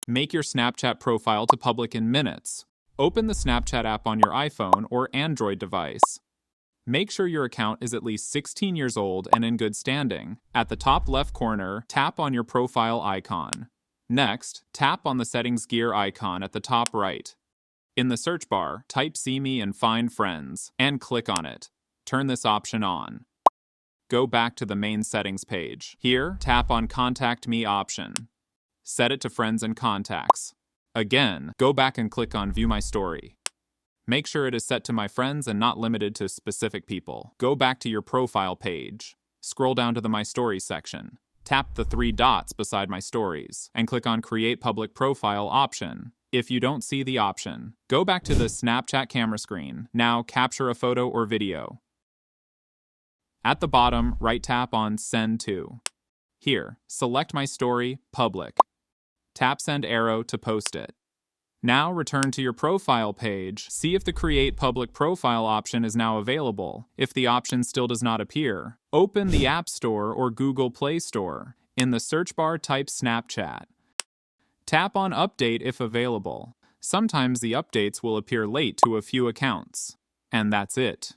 Make your Snapchat profile to public in minutes. Open the Snapchat app on your iPhone or Android device. Make sure your account is at least 16 years old and in good standing. At the top left corner, tap on your profile icon. Next, tap on the settings gear icon at the top right. In the search bar, type "See Me" and "Find Friends" and click on it. Turn this option on. Go back to the main settings page. Here, tap on Contact Me option. Set it to Friends and Contacts. Again, go back and click on View My Story. Make sure it is set to My Friends and not limited to specific people. Go back to your profile page. Scroll down to the My Stories section. Tap the 3 dots beside My Stories and click on Create Public Profile option. If you don't see the option, go back to the Snapchat camera screen. Now capture a photo or video. At the bottom, right tap on Send To. Here, select My Story, Public. Tap Send Arrow to post it. Now return to your profile page. See if the Create Public Profile option is now available. If the option still does not appear, open the App Store or Google Play Store. In the search bar, type Snapchat. Tap on Update if available. Sometimes the updates will appear late to a few accounts. And that's it.